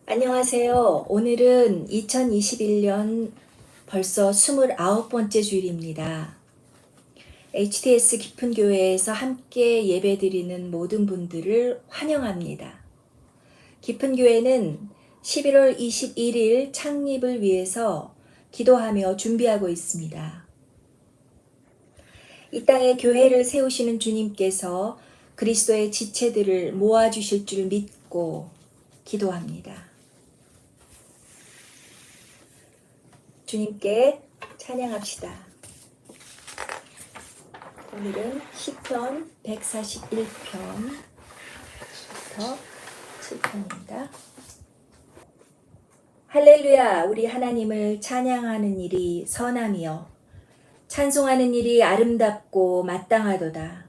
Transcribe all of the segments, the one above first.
안녕하세요. 오늘은 2021년 벌써 29번째 주일입니다. HTS 깊은 교회에서 함께 예배드리는 모든 분들을 환영합니다. 깊은 교회는 11월 21일 창립을 위해서 기도하며 준비하고 있습니다. 이 땅에 교회를 세우시는 주님께서 그리스도의 지체들을 모아주실 줄 믿고 기도합니다. 주님께 찬양합시다. 오늘은 시편 141편부터 7편입니다. 할렐루야, 우리 하나님을 찬양하는 일이 선함이요 찬송하는 일이 아름답고 마땅하도다.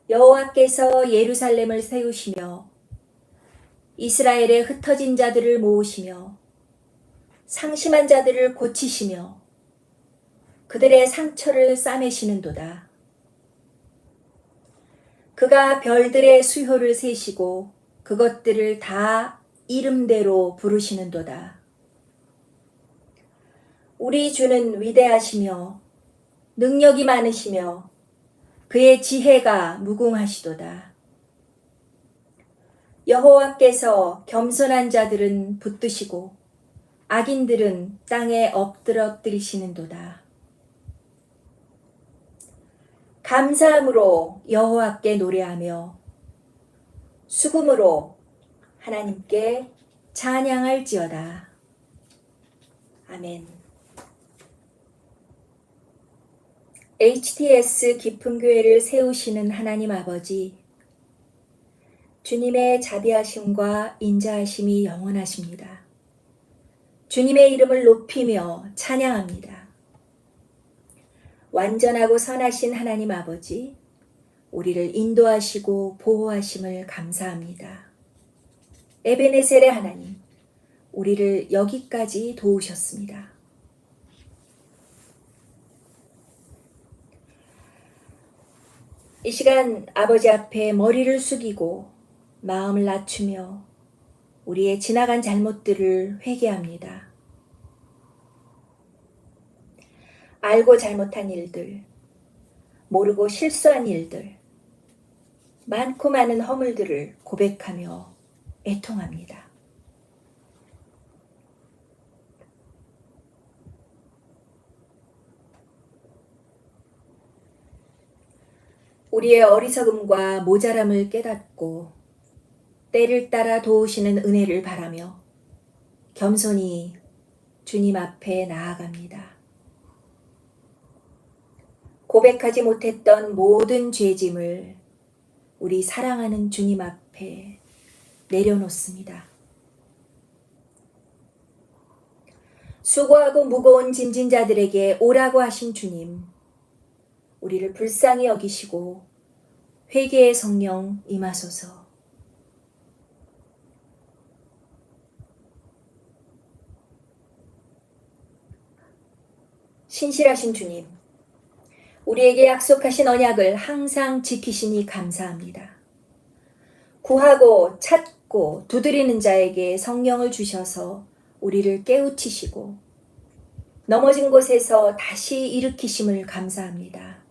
여호와께서 예루살렘을 세우시며 이스라엘의 흩어진 자들을 모으시며 상심한 자들을 고치시며 그들의 상처를 싸매시는도다. 그가 별들의 수효를 세시고 그것들을 다 이름대로 부르시는도다. 우리 주는 위대하시며 능력이 많으시며 그의 지혜가 무궁하시도다. 여호와께서 겸손한 자들은 붙드시고 악인들은 땅에 엎드러뜨리시는도다. 감사함으로 여호와께 노래하며 수금으로 하나님께 찬양할지어다. 아멘. HTS 깊은 교회를 세우시는 하나님 아버지, 주님의 자비하심과 인자하심이 영원하십니다. 주님의 이름을 높이며 찬양합니다. 완전하고 선하신 하나님 아버지, 우리를 인도하시고 보호하심을 감사합니다. 에베네셀의 하나님, 우리를 여기까지 도우셨습니다. 이 시간 아버지 앞에 머리를 숙이고 마음을 낮추며 우리의 지나간 잘못들을 회개합니다. 알고 잘못한 일들, 모르고 실수한 일들, 많고 많은 허물들을 고백하며 애통합니다. 우리의 어리석음과 모자람을 깨닫고 때를 따라 도우시는 은혜를 바라며 겸손히 주님 앞에 나아갑니다. 고백하지 못했던 모든 죄짐을 우리 사랑하는 주님 앞에 내려놓습니다. 수고하고 무거운 짐진 자들에게 오라고 하신 주님, 우리를 불쌍히 여기시고 회개의 성령 임하소서. 신실하신 주님, 우리에게 약속하신 언약을 항상 지키시니 감사합니다. 구하고 찾고 두드리는 자에게 성령을 주셔서 우리를 깨우치시고 넘어진 곳에서 다시 일으키심을 감사합니다.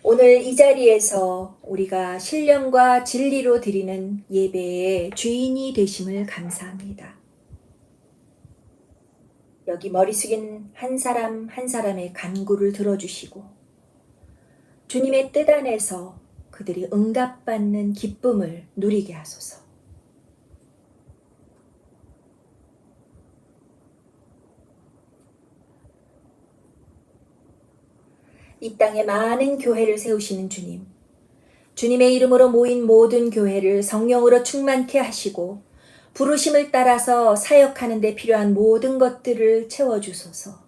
오늘 이 자리에서 우리가 신령과 진리로 드리는 예배의 주인이 되심을 감사합니다. 여기 머리 숙인 한 사람 한 사람의 간구를 들어주시고 주님의 뜻 안에서 그들이 응답받는 기쁨을 누리게 하소서. 이 땅에 많은 교회를 세우시는 주님, 주님의 이름으로 모인 모든 교회를 성령으로 충만케 하시고 부르심을 따라서 사역하는 데 필요한 모든 것들을 채워주소서.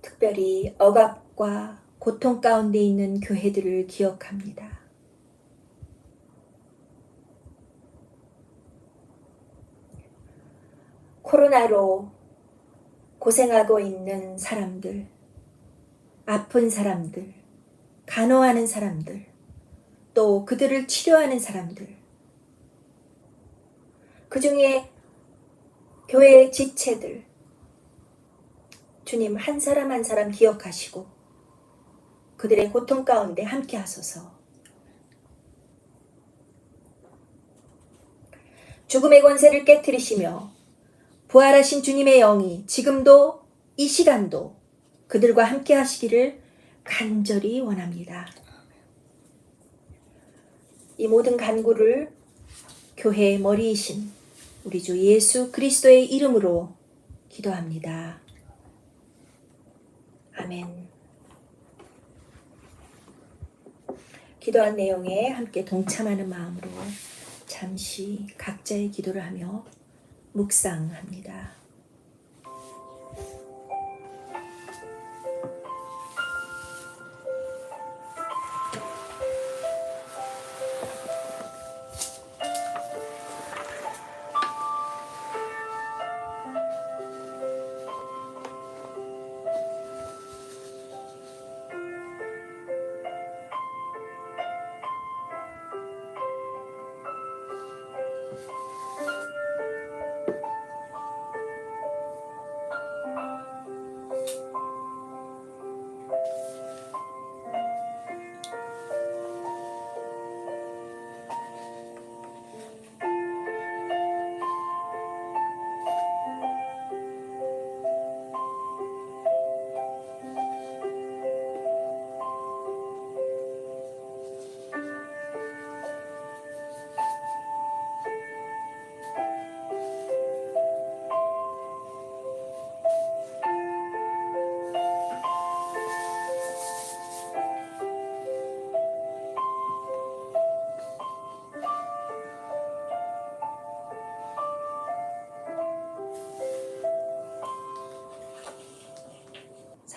특별히 억압과 고통 가운데 있는 교회들을 기억합니다. 코로나로 고생하고 있는 사람들, 아픈 사람들, 간호하는 사람들, 또 그들을 치료하는 사람들, 그 중에 교회의 지체들, 주님 한 사람 한 사람 기억하시고 그들의 고통 가운데 함께 하소서. 죽음의 권세를 깨뜨리시며 부활하신 주님의 영이 지금도 이 시간도 그들과 함께 하시기를 간절히 원합니다. 이 모든 간구를 교회의 머리이신 우리 주 예수 그리스도의 이름으로 기도합니다. 아멘. 기도한 내용에 함께 동참하는 마음으로 잠시 각자의 기도를 하며 묵상합니다.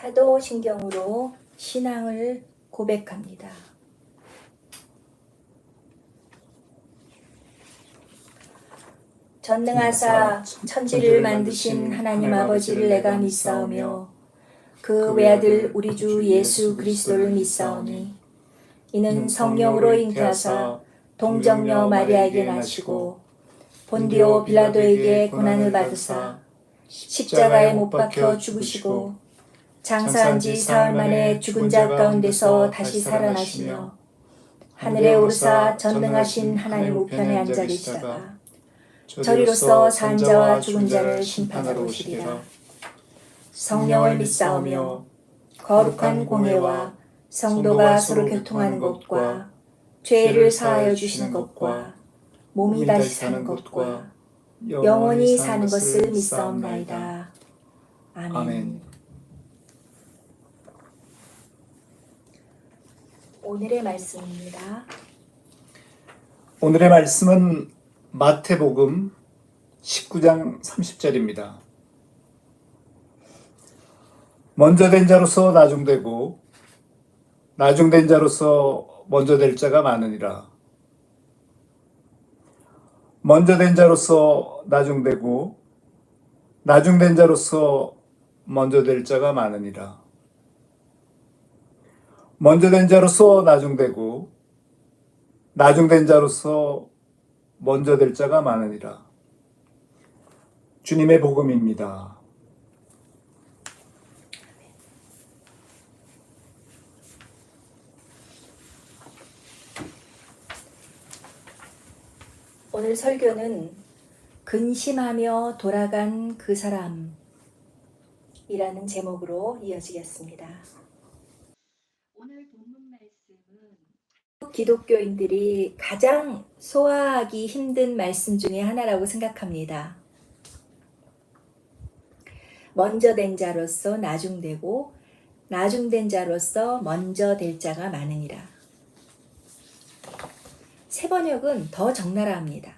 사도신경으로 신앙을 고백합니다. 전능하사 천지를 만드신 하나님 아버지를 내가 믿사오며 그 외아들 우리 주 예수 그리스도를 믿사오니 이는 성령으로 잉태하사 동정녀 마리아에게 나시고 본디오 빌라도에게 고난을 받으사 십자가에 못 박혀 죽으시고 장사한 지 사흘 만에 죽은 자 가운데서 다시 살아나시며 하늘에 오르사 전능하신 하나님 우편에 앉아 계시다가 저리로서 산 자와 죽은 자를 심판하러 오시리라. 성령을 믿사오며 거룩한 공예와 성도가 서로 교통하는 것과 죄를 사하여 주시는 것과 몸이 다시 사는 것과 영원히 사는 것을 믿사옵나이다. 아멘. 오늘의 말씀입니다. 오늘의 말씀은 마태복음 19장 30절입니다. 먼저 된 자로서 나중되고 나중된 자로서 먼저 될 자가 많으니라. 먼저 된 자로서 나중되고 나중된 자로서 먼저 될 자가 많으니라. 먼저 된 자로서 나중되고 나중된 자로서 먼저 될 자가 많으니라. 주님의 복음입니다. 오늘 설교는 근심하며 돌아간 그 사람이라는 제목으로 이어지겠습니다. 오늘 본문 말씀은 기독교인들이 가장 소화하기 힘든 말씀 중에 하나라고 생각합니다. 먼저 된 자로서 나중되고 나중된 자로서 먼저 될 자가 많으니라. 새 번역은 더 적나라합니다.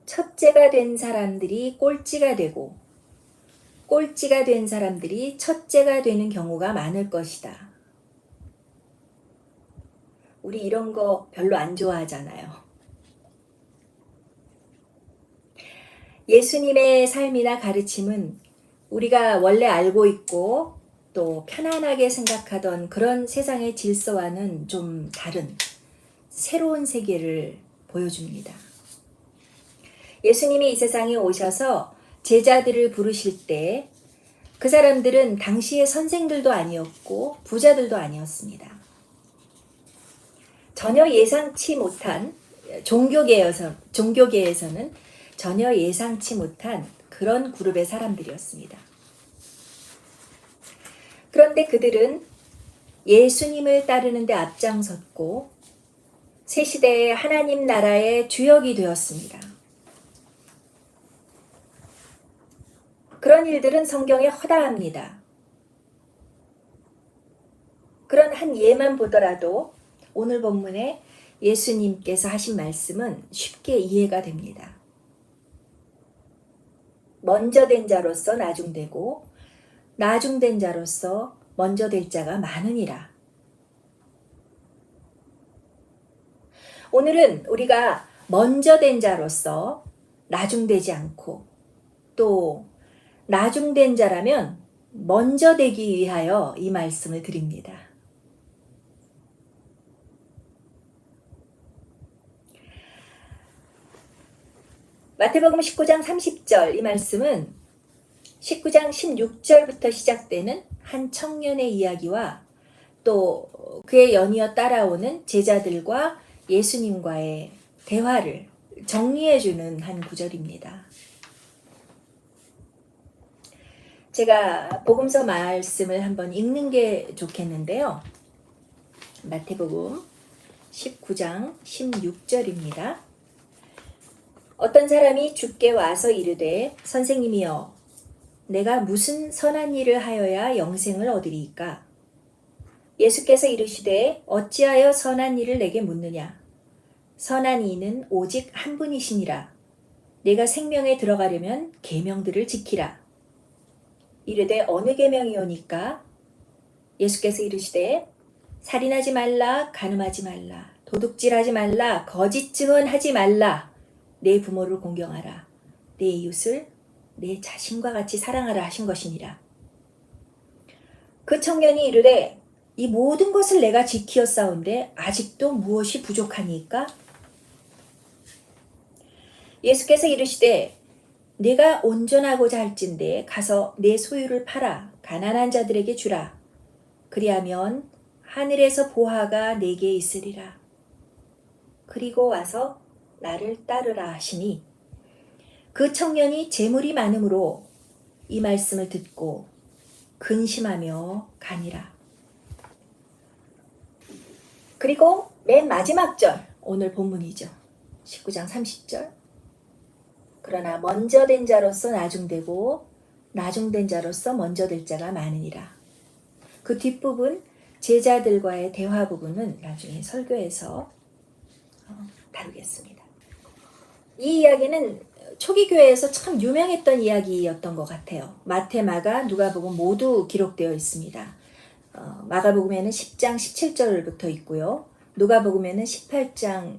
첫째가 된 사람들이 꼴찌가 되고 꼴찌가 된 사람들이 첫째가 되는 경우가 많을 것이다. 우리 이런 거 별로 안 좋아하잖아요. 예수님의 삶이나 가르침은 우리가 원래 알고 있고 또 편안하게 생각하던 그런 세상의 질서와는 좀 다른 새로운 세계를 보여줍니다. 예수님이 이 세상에 오셔서 제자들을 부르실 때 그 사람들은 당시의 선생들도 아니었고 부자들도 아니었습니다. 전혀 예상치 못한 종교계에서는 전혀 예상치 못한 그런 그룹의 사람들이었습니다. 그런데 그들은 예수님을 따르는 데 앞장섰고 새 시대의 하나님 나라의 주역이 되었습니다. 그런 일들은 성경에 허다합니다. 그런 한 예만 보더라도 오늘 본문에 예수님께서 하신 말씀은 쉽게 이해가 됩니다. 먼저 된 자로서 나중되고 나중된 자로서 먼저 될 자가 많으니라. 오늘은 우리가 먼저 된 자로서 나중되지 않고 또 나중된 자라면 먼저 되기 위하여 이 말씀을 드립니다. 마태복음 19장 30절 이 말씀은 19장 16절부터 시작되는 한 청년의 이야기와 또 그의 연이어 따라오는 제자들과 예수님과의 대화를 정리해주는 한 구절입니다. 제가 복음서 말씀을 한번 읽는 게 좋겠는데요. 마태복음 19장 16절입니다. 어떤 사람이 주께 와서 이르되 선생님이여 내가 무슨 선한 일을 하여야 영생을 얻으리이까? 예수께서 이르시되 어찌하여 선한 일을 내게 묻느냐? 선한 이는 오직 한 분이시니라. 내가 생명에 들어가려면 계명들을 지키라. 이르되 어느 계명이오니까? 예수께서 이르시되 살인하지 말라, 간음하지 말라, 도둑질하지 말라, 거짓 증언하지 말라, 내 부모를 공경하라, 내 이웃을 내 자신과 같이 사랑하라 하신 것이니라. 그 청년이 이르되 이 모든 것을 내가 지키었사온데 아직도 무엇이 부족하니까? 예수께서 이르시되 내가 온전하고자 할진대 가서 내 소유를 팔아 가난한 자들에게 주라. 그리하면 하늘에서 보화가 내게 있으리라. 그리고 와서 나를 따르라 하시니 그 청년이 재물이 많으므로 이 말씀을 듣고 근심하며 가니라. 그리고 맨 마지막 절, 오늘 본문이죠. 19장 30절. 그러나 먼저 된 자로서 나중되고 나중된 자로서 먼저 될 자가 많으니라. 그 뒷부분 제자들과의 대화 부분은 나중에 설교에서 다루겠습니다. 이 이야기는 초기 교회에서 참 유명했던 이야기였던 것 같아요. 마태, 마가, 누가복음 모두 기록되어 있습니다. 마가복음에는 10장 17절부터 있고요. 누가복음에는 18장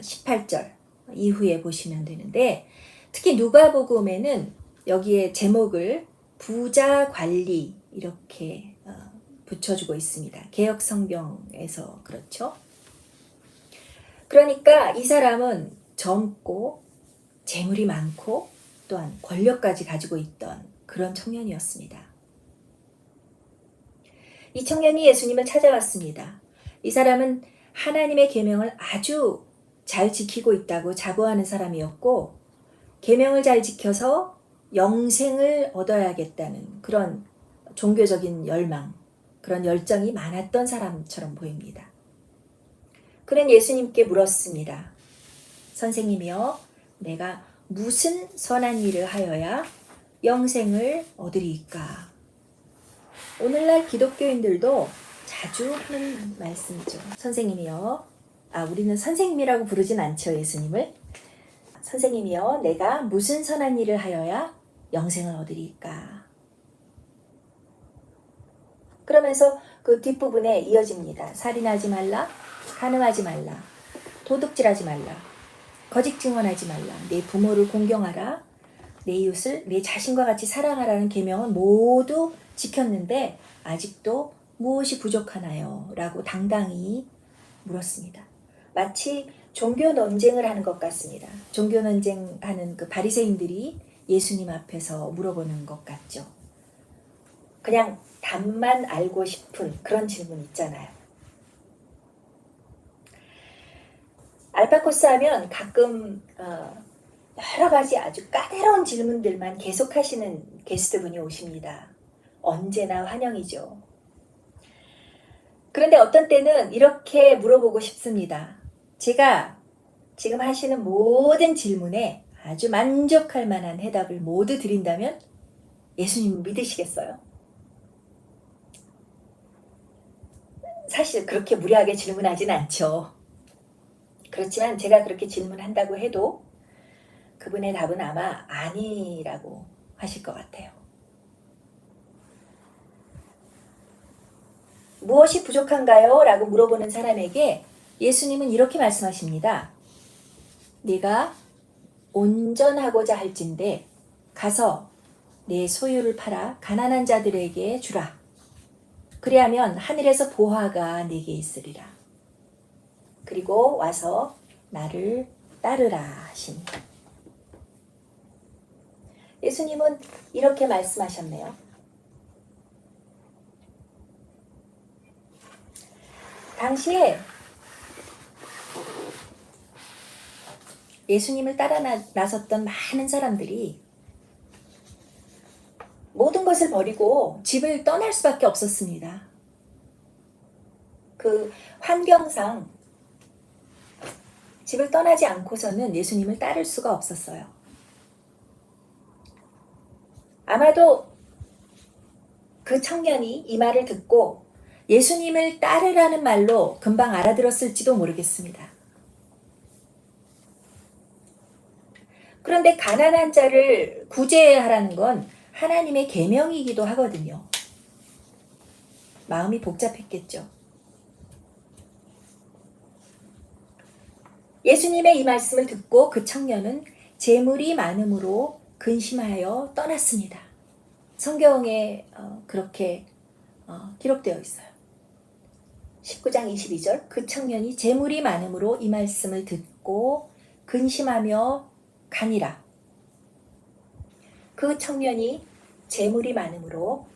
18절 이후에 보시면 되는데 특히 누가복음에는 여기에 제목을 부자 관리 이렇게 붙여주고 있습니다. 개역 성경에서 그렇죠. 그러니까 이 사람은 젊고 재물이 많고 또한 권력까지 가지고 있던 그런 청년이었습니다. 이 청년이 예수님을 찾아왔습니다. 이 사람은 하나님의 계명을 아주 잘 지키고 있다고 자부하는 사람이었고 계명을 잘 지켜서 영생을 얻어야겠다는 그런 종교적인 열망, 그런 열정이 많았던 사람처럼 보입니다. 그는 예수님께 물었습니다. 선생님이여, 내가 무슨 선한 일을 하여야 영생을 얻으리이까? 오늘날 기독교인들도 자주 하는 말씀이죠. 선생님이여, 우리는 선생님이라고 부르진 않죠, 예수님을. 선생님이여, 내가 무슨 선한 일을 하여야 영생을 얻으리이까? 그러면서 그 뒷부분에 이어집니다. 살인하지 말라, 간음하지 말라, 도둑질하지 말라, 거짓 증언하지 말라, 내 부모를 공경하라, 내 이웃을 내 자신과 같이 사랑하라는 계명은 모두 지켰는데 아직도 무엇이 부족하나요? 라고 당당히 물었습니다. 마치 종교 논쟁을 하는 것 같습니다. 종교 논쟁하는 그 바리새인들이 예수님 앞에서 물어보는 것 같죠. 그냥 답만 알고 싶은 그런 질문 있잖아요. 알파코스 하면 가끔 여러 가지 아주 까다로운 질문들만 계속하시는 게스트분이 오십니다. 언제나 환영이죠. 그런데 어떤 때는 이렇게 물어보고 싶습니다. 제가 지금 하시는 모든 질문에 아주 만족할 만한 해답을 모두 드린다면 예수님 믿으시겠어요? 사실 그렇게 무리하게 질문하진 않죠. 그렇지만 제가 그렇게 질문한다고 해도 그분의 답은 아마 아니라고 하실 것 같아요. 무엇이 부족한가요? 라고 물어보는 사람에게 예수님은 이렇게 말씀하십니다. 네가 온전하고자 할진대 가서 내 소유를 팔아 가난한 자들에게 주라. 그리하면 하늘에서 보화가 네게 있으리라. 그리고 와서 나를 따르라 하시니. 예수님은 이렇게 말씀하셨네요. 당시에 예수님을 따라 나섰던 많은 사람들이 모든 것을 버리고 집을 떠날 수밖에 없었습니다. 그 환경상 집을 떠나지 않고서는 예수님을 따를 수가 없었어요. 아마도 그 청년이 이 말을 듣고 예수님을 따르라는 말로 금방 알아들었을지도 모르겠습니다. 그런데 가난한 자를 구제하라는 건 하나님의 계명이기도 하거든요. 마음이 복잡했겠죠. 예수님의 이 말씀을 듣고 그 청년은 재물이 많음으로 근심하여 떠났습니다. 성경에 그렇게 기록되어 있어요. 19장 22절 그 청년이 재물이 많음으로 이 말씀을 듣고 근심하며 가니라. 그 청년이 재물이 많음으로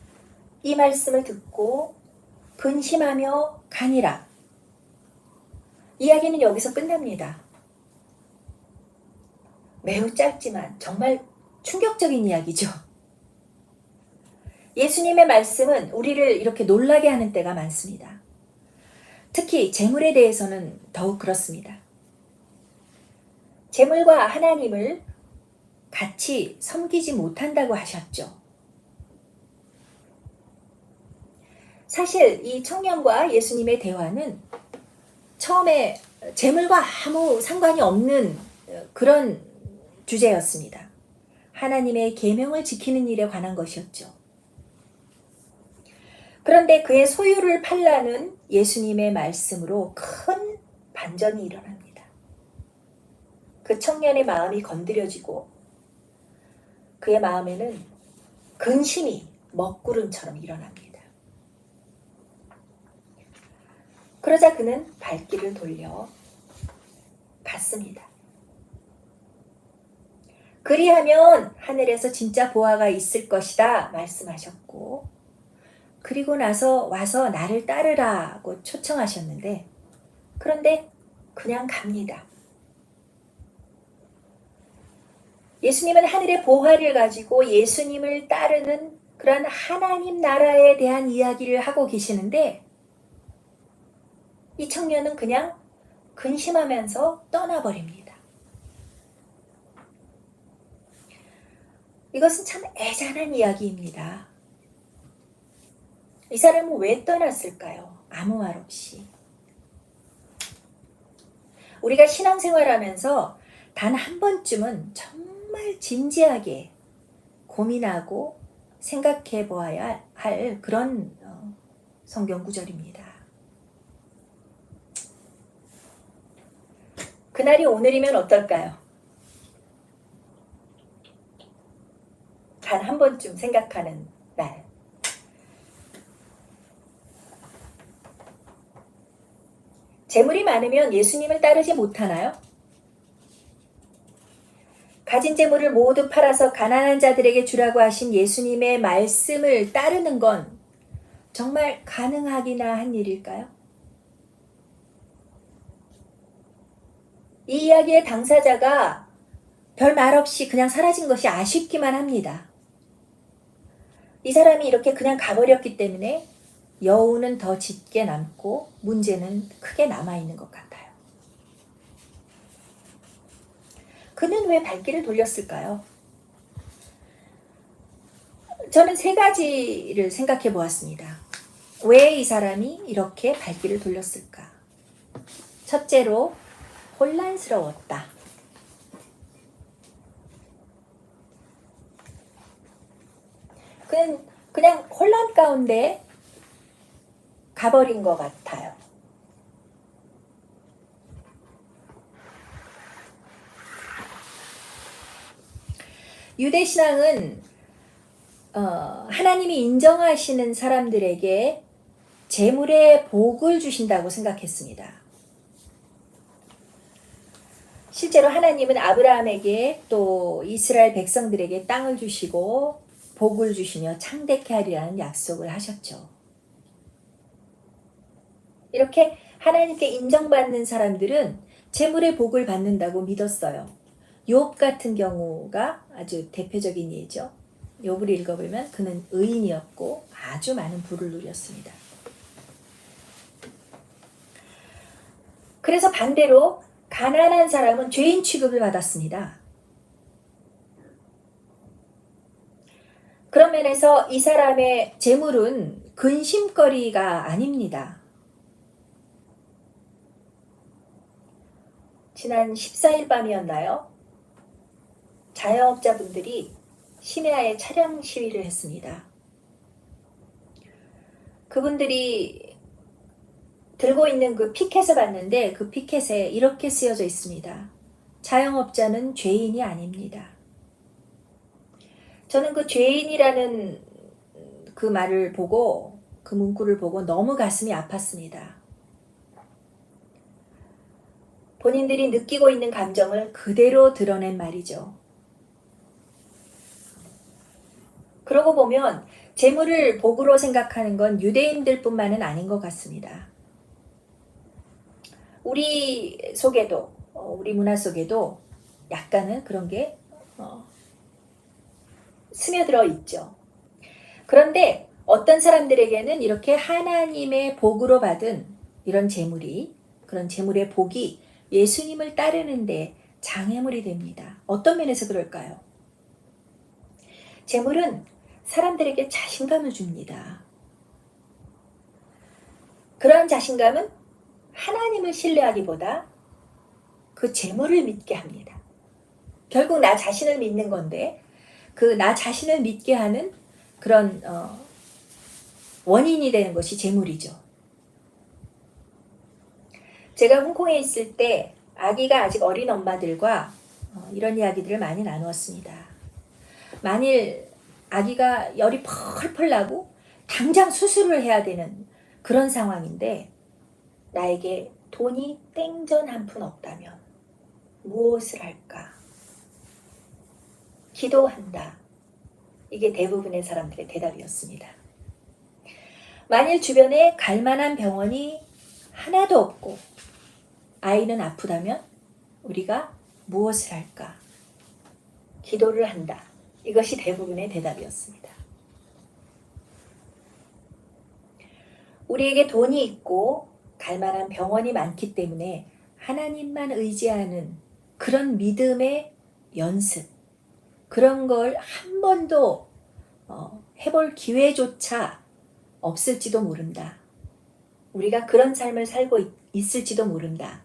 이 말씀을 듣고 근심하며 가니라. 이야기는 여기서 끝납니다. 매우 짧지만 정말 충격적인 이야기죠. 예수님의 말씀은 우리를 이렇게 놀라게 하는 때가 많습니다. 특히 재물에 대해서는 더욱 그렇습니다. 재물과 하나님을 같이 섬기지 못한다고 하셨죠. 사실 이 청년과 예수님의 대화는 처음에 재물과 아무 상관이 없는 그런 주제였습니다. 하나님의 계명을 지키는 일에 관한 것이었죠. 그런데 그의 소유를 팔라는 예수님의 말씀으로 큰 반전이 일어납니다. 그 청년의 마음이 건드려지고 그의 마음에는 근심이 먹구름처럼 일어납니다. 그러자 그는 발길을 돌려 갔습니다. 그리하면 하늘에서 진짜 보화가 있을 것이다 말씀하셨고, 그리고 나서 와서 나를 따르라고 초청하셨는데, 그런데 그냥 갑니다. 예수님은 하늘의 보화를 가지고 예수님을 따르는 그런 하나님 나라에 대한 이야기를 하고 계시는데, 이 청년은 그냥 근심하면서 떠나버립니다. 이것은 참 애잔한 이야기입니다. 이 사람은 왜 떠났을까요? 아무 말 없이. 우리가 신앙생활하면서 단 한 번쯤은 정말 진지하게 고민하고 생각해 보아야 할 그런 성경 구절입니다. 그날이 오늘이면 어떨까요? 단 한 번쯤 생각하는 날. 재물이 많으면 예수님을 따르지 못하나요? 가진 재물을 모두 팔아서 가난한 자들에게 주라고 하신 예수님의 말씀을 따르는 건 정말 가능하기나 한 일일까요? 이 이야기의 당사자가 별 말 없이 그냥 사라진 것이 아쉽기만 합니다. 이 사람이 이렇게 그냥 가버렸기 때문에 여우는 더 짙게 남고 문제는 크게 남아있는 것 같아요. 그는 왜 발길을 돌렸을까요? 저는 세 가지를 생각해 보았습니다. 왜 이 사람이 이렇게 발길을 돌렸을까? 첫째로, 혼란스러웠다. 그는 그냥 혼란 가운데 가버린 것 같아요. 유대신앙은 하나님이 인정하시는 사람들에게 재물의 복을 주신다고 생각했습니다. 실제로 하나님은 아브라함에게 또 이스라엘 백성들에게 땅을 주시고 복을 주시며 창대케 하리라는 약속을 하셨죠. 이렇게 하나님께 인정받는 사람들은 재물의 복을 받는다고 믿었어요. 욥 같은 경우가 아주 대표적인 예죠. 욥을 읽어보면 그는 의인이었고 아주 많은 부를 누렸습니다. 그래서 반대로 가난한 사람은 죄인 취급을 받았습니다. 그런 면에서 이 사람의 재물은 근심거리가 아닙니다. 지난 14일 밤이었나요? 자영업자분들이 심야에 차량 시위를 했습니다. 그분들이 들고 있는 그 피켓을 봤는데 그 피켓에 이렇게 쓰여져 있습니다. 자영업자는 죄인이 아닙니다. 저는 그 죄인이라는 그 말을 보고 그 문구를 보고 너무 가슴이 아팠습니다. 본인들이 느끼고 있는 감정을 그대로 드러낸 말이죠. 그러고 보면 재물을 복으로 생각하는 건 유대인들뿐만은 아닌 것 같습니다. 우리 속에도 우리 문화 속에도 약간은 그런 게 스며들어 있죠. 그런데 어떤 사람들에게는 이렇게 하나님의 복으로 받은 이런 재물이 그런 재물의 복이 예수님을 따르는데 장애물이 됩니다. 어떤 면에서 그럴까요? 재물은 사람들에게 자신감을 줍니다. 그러한 자신감은 하나님을 신뢰하기보다 그 재물을 믿게 합니다. 결국 나 자신을 믿는 건데 그 나 자신을 믿게 하는 그런 원인이 되는 것이 재물이죠. 제가 홍콩에 있을 때 아기가 아직 어린 엄마들과 이런 이야기들을 많이 나누었습니다. 만일 아기가 열이 펄펄 나고 당장 수술을 해야 되는 그런 상황인데 나에게 돈이 땡전 한 푼 없다면 무엇을 할까? 기도한다. 이게 대부분의 사람들의 대답이었습니다. 만일 주변에 갈 만한 병원이 하나도 없고 아이는 아프다면 우리가 무엇을 할까? 기도를 한다. 이것이 대부분의 대답이었습니다. 우리에게 돈이 있고 갈 만한 병원이 많기 때문에 하나님만 의지하는 그런 믿음의 연습, 그런 걸 한 번도 해볼 기회조차 없을지도 모른다. 우리가 그런 삶을 살고 있을지도 모른다.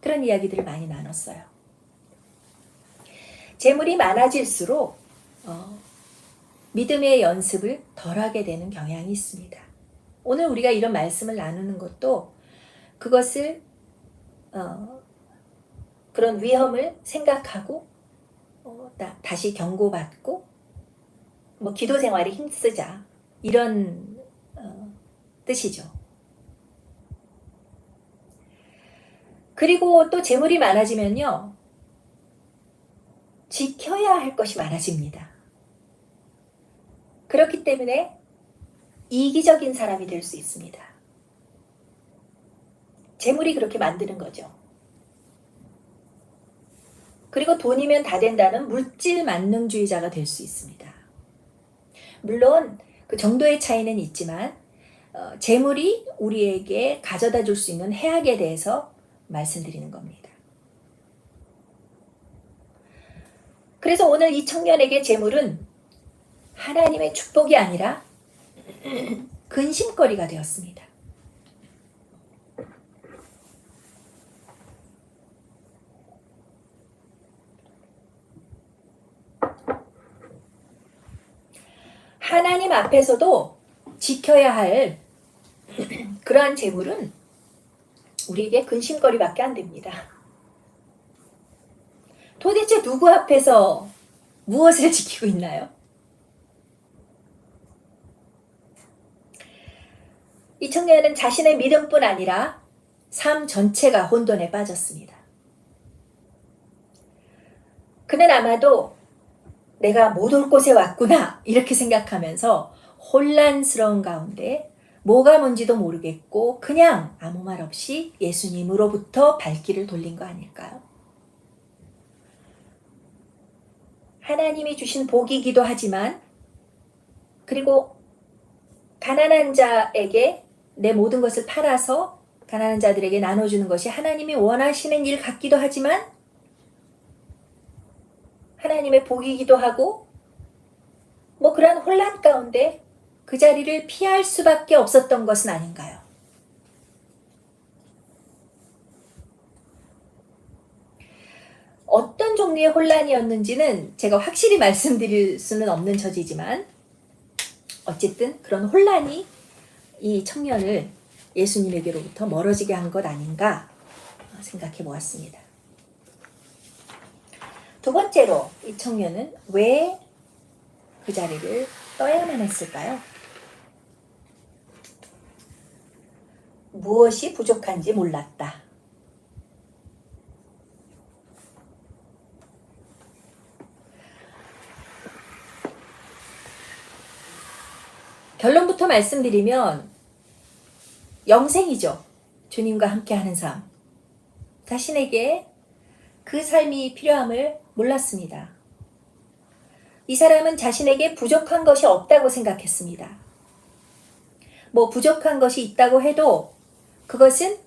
그런 이야기들을 많이 나눴어요. 재물이 많아질수록 믿음의 연습을 덜하게 되는 경향이 있습니다. 오늘 우리가 이런 말씀을 나누는 것도 그것을 그런 위험을 생각하고 다시 경고받고 기도 생활에 힘쓰자 이런 뜻이죠. 그리고 또 재물이 많아지면요, 지켜야 할 것이 많아집니다. 그렇기 때문에 이기적인 사람이 될 수 있습니다. 재물이 그렇게 만드는 거죠. 그리고 돈이면 다 된다는 물질 만능주의자가 될 수 있습니다. 물론 그 정도의 차이는 있지만 재물이 우리에게 가져다 줄 수 있는 해악에 대해서 말씀드리는 겁니다. 그래서 오늘 이 청년에게 재물은 하나님의 축복이 아니라 근심거리가 되었습니다. 하나님 앞에서도 지켜야 할 그러한 재물은 우리에게 근심거리밖에 안 됩니다. 도대체 누구 앞에서 무엇을 지키고 있나요? 이 청년은 자신의 믿음뿐 아니라 삶 전체가 혼돈에 빠졌습니다. 그는 아마도 내가 못 올 곳에 왔구나 이렇게 생각하면서 혼란스러운 가운데 뭐가 뭔지도 모르겠고 그냥 아무 말 없이 예수님으로부터 발길을 돌린 거 아닐까요? 하나님이 주신 복이기도 하지만 그리고 가난한 자에게 내 모든 것을 팔아서 가난한 자들에게 나눠주는 것이 하나님이 원하시는 일 같기도 하지만 하나님의 복이기도 하고 뭐 그런 혼란 가운데 그 자리를 피할 수밖에 없었던 것은 아닌가요? 어떤 종류의 혼란이었는지는 제가 확실히 말씀드릴 수는 없는 처지지만 어쨌든 그런 혼란이 이 청년을 예수님에게로부터 멀어지게 한 것 아닌가 생각해 보았습니다. 두 번째로 이 청년은 왜 그 자리를 떠야만 했을까요? 무엇이 부족한지 몰랐다. 결론부터 말씀드리면 영생이죠. 주님과 함께하는 삶. 자신에게 그 삶이 필요함을 몰랐습니다. 이 사람은 자신에게 부족한 것이 없다고 생각했습니다. 뭐 부족한 것이 있다고 해도 그것은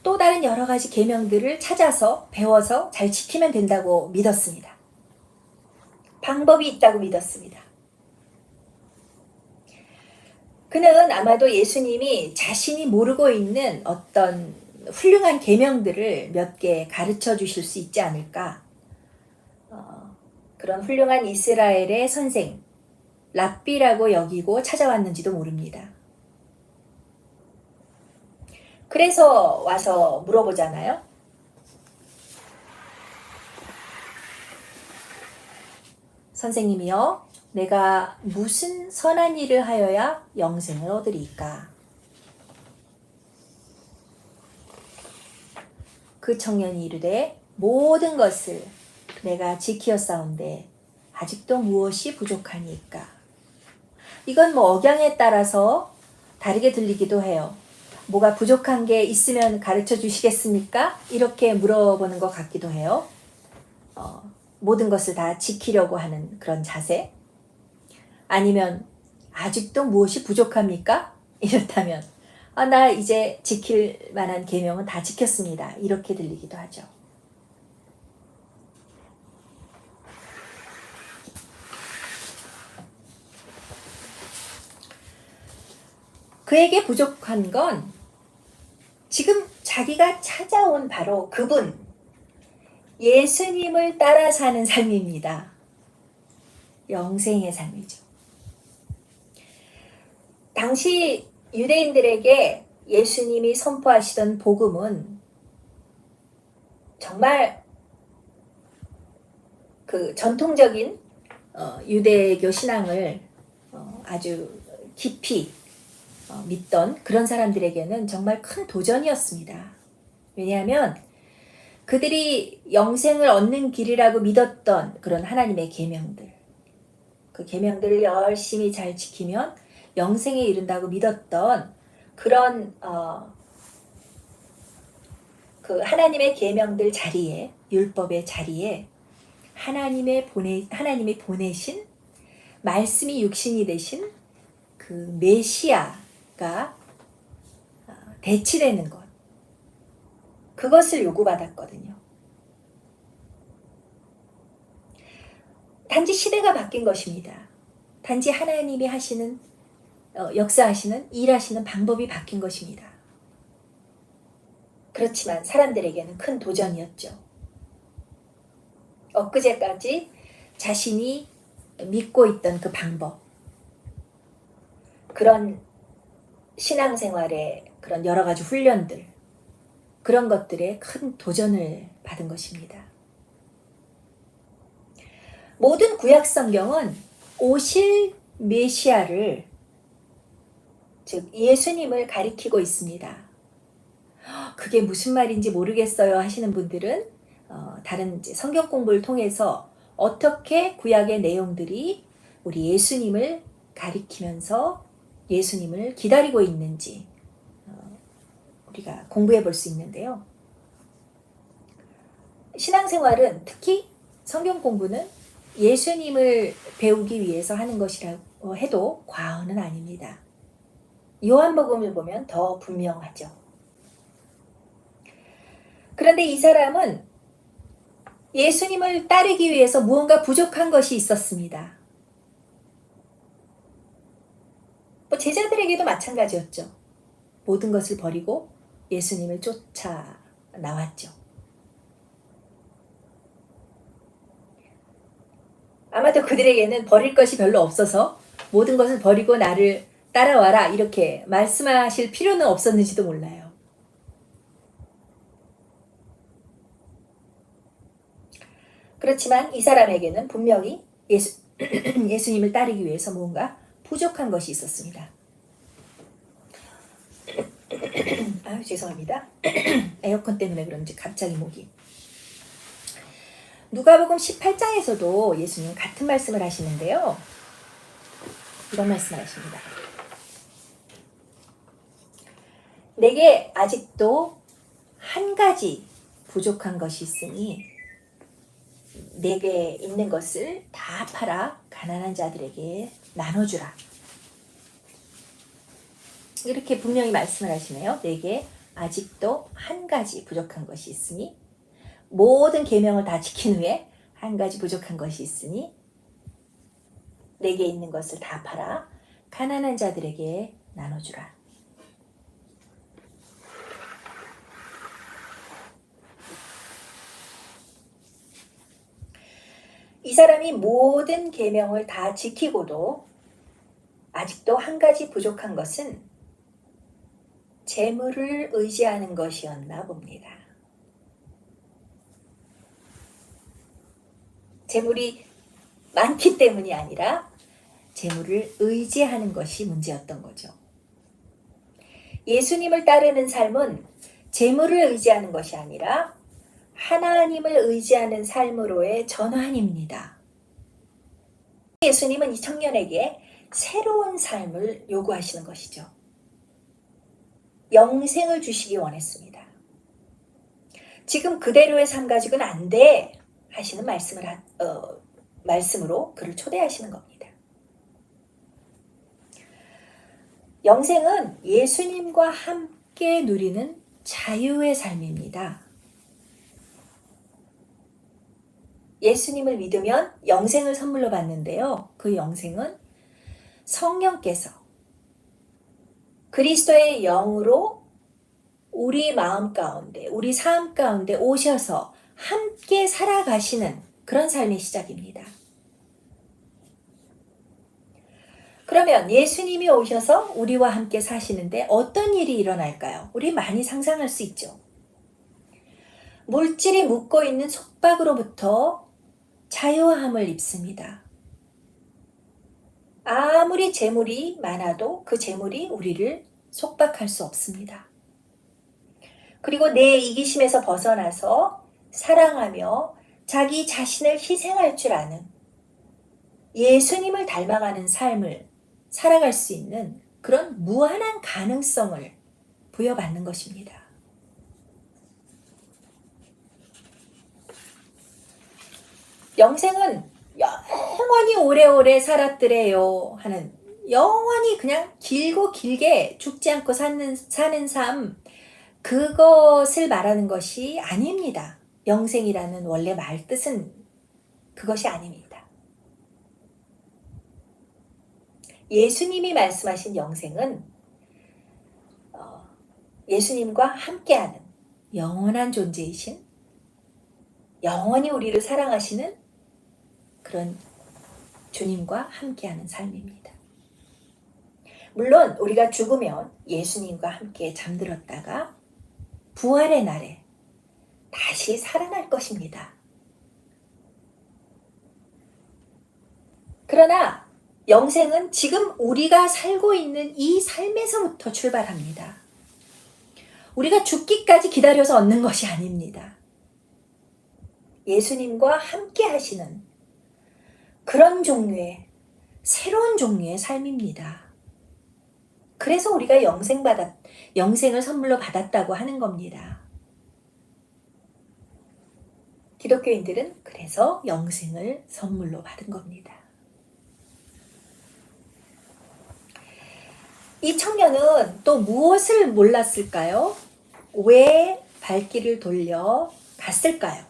또 다른 여러 가지 계명들을 찾아서 배워서 잘 지키면 된다고 믿었습니다. 방법이 있다고 믿었습니다. 그는 아마도 예수님이 자신이 모르고 있는 어떤 훌륭한 계명들을 몇 개 가르쳐 주실 수 있지 않을까. 그런 훌륭한 이스라엘의 선생, 랍비라고 여기고 찾아왔는지도 모릅니다. 그래서 와서 물어보잖아요. 선생님이요, 내가 무슨 선한 일을 하여야 영생을 얻으리까? 그 청년이 이르되 모든 것을 내가 지키었사온데 아직도 무엇이 부족하니까? 이건 뭐 억양에 따라서 다르게 들리기도 해요. 뭐가 부족한 게 있으면 가르쳐 주시겠습니까? 이렇게 물어보는 것 같기도 해요. 모든 것을 다 지키려고 하는 그런 자세. 아니면 아직도 무엇이 부족합니까? 이렇다면 나 이제 지킬 만한 계명은 다 지켰습니다. 이렇게 들리기도 하죠. 그에게 부족한 건 지금 자기가 찾아온 바로 그분, 예수님을 따라 사는 삶입니다. 영생의 삶이죠. 당시 유대인들에게 예수님이 선포하시던 복음은 정말 그 전통적인 유대교 신앙을 아주 깊이 믿던 그런 사람들에게는 정말 큰 도전이었습니다. 왜냐하면 그들이 영생을 얻는 길이라고 믿었던 그런 하나님의 계명들, 그 계명들을 열심히 잘 지키면 영생에 이른다고 믿었던 그런 그 하나님의 계명들 자리에, 율법의 자리에 하나님이 보내신 말씀이 육신이 되신 그 메시아가 대치되는 것, 그것을 요구받았거든요. 단지 시대가 바뀐 것입니다. 단지 하나님이 하시는 역사하시는 일하시는 방법이 바뀐 것입니다. 그렇지만 사람들에게는 큰 도전이었죠. 엊그제까지 자신이 믿고 있던 그 방법, 그런 신앙생활의 그런 여러 가지 훈련들, 그런 것들에 큰 도전을 받은 것입니다. 모든 구약 성경은 오실 메시아를, 즉 예수님을 가리키고 있습니다. 그게 무슨 말인지 모르겠어요 하시는 분들은 다른 성경 공부를 통해서 어떻게 구약의 내용들이 우리 예수님을 가리키면서 예수님을 기다리고 있는지 우리가 공부해 볼 수 있는데요. 신앙생활은, 특히 성경 공부는 예수님을 배우기 위해서 하는 것이라고 해도 과언은 아닙니다. 요한복음을 보면 더 분명하죠. 그런데 이 사람은 예수님을 따르기 위해서 무언가 부족한 것이 있었습니다. 제자들에게도 마찬가지였죠. 모든 것을 버리고 예수님을 쫓아 나왔죠. 아마도 그들에게는 버릴 것이 별로 없어서 모든 것을 버리고 나를 따라와라 이렇게 말씀하실 필요는 없었는지도 몰라요. 그렇지만 이 사람에게는 분명히 예수님을 따르기 위해서 뭔가 부족한 것이 있었습니다. 아유, 죄송합니다. 에어컨 때문에 그런지 갑자기 목이. 누가복음 18장에서도 예수님 같은 말씀을 하시는데요. 이런 말씀을 하십니다. 내게 아직도 한 가지 부족한 것이 있으니 내게 있는 것을 다 팔아 가난한 자들에게 나눠주라. 이렇게 분명히 말씀을 하시네요. 내게 아직도 한 가지 부족한 것이 있으니, 모든 계명을 다 지킨 후에 한 가지 부족한 것이 있으니 내게 있는 것을 다 팔아 가난한 자들에게 나눠주라. 이 사람이 모든 계명을 다 지키고도 아직도 한 가지 부족한 것은 재물을 의지하는 것이었나 봅니다. 재물이 많기 때문이 아니라 재물을 의지하는 것이 문제였던 거죠. 예수님을 따르는 삶은 재물을 의지하는 것이 아니라 하나님을 의지하는 삶으로의 전환입니다. 예수님은 이 청년에게 새로운 삶을 요구하시는 것이죠. 영생을 주시기 원했습니다. 지금 그대로의 삶 가지고는 안 돼 하시는 말씀으로 그를 초대하시는 겁니다. 영생은 예수님과 함께 누리는 자유의 삶입니다. 예수님을 믿으면 영생을 선물로 받는데요. 그 영생은 성령께서 그리스도의 영으로 우리 마음 가운데, 우리 삶 가운데 오셔서 함께 살아가시는 그런 삶의 시작입니다. 그러면 예수님이 오셔서 우리와 함께 사시는데 어떤 일이 일어날까요? 우리 많이 상상할 수 있죠. 물질이 묶고 있는 속박으로부터 자유함을 입습니다. 아무리 재물이 많아도 그 재물이 우리를 속박할 수 없습니다. 그리고 내 이기심에서 벗어나서 사랑하며 자기 자신을 희생할 줄 아는 예수님을 닮아가는 삶을 살아갈 수 있는 그런 무한한 가능성을 부여받는 것입니다. 영생은 영원히 오래오래 살았더래요 하는, 영원히 그냥 길고 길게 죽지 않고 사는 삶, 그것을 말하는 것이 아닙니다. 영생이라는 원래 말 뜻은 그것이 아닙니다. 예수님이 말씀하신 영생은 예수님과 함께하는 영원한 존재이신, 영원히 우리를 사랑하시는 그런 주님과 함께하는 삶입니다. 물론 우리가 죽으면 예수님과 함께 잠들었다가 부활의 날에 다시 살아날 것입니다. 그러나 영생은 지금 우리가 살고 있는 이 삶에서부터 출발합니다. 우리가 죽기까지 기다려서 얻는 것이 아닙니다. 예수님과 함께 하시는 그런 종류의, 새로운 종류의 삶입니다. 그래서 우리가 영생을 선물로 받았다고 하는 겁니다. 기독교인들은 그래서 영생을 선물로 받은 겁니다. 이 청년은 또 무엇을 몰랐을까요? 왜 발길을 돌려 갔을까요?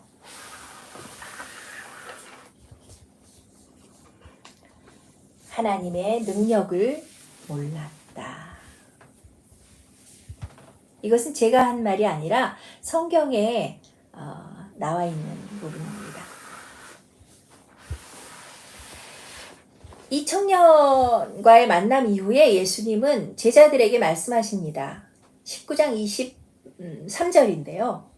하나님의 능력을 몰랐다. 이것은 제가 한 말이 아니라 성경에 나와 있는 부분입니다. 이 청년과의 만남 이후에 예수님은 제자들에게 말씀하십니다. 19장 23절인데요.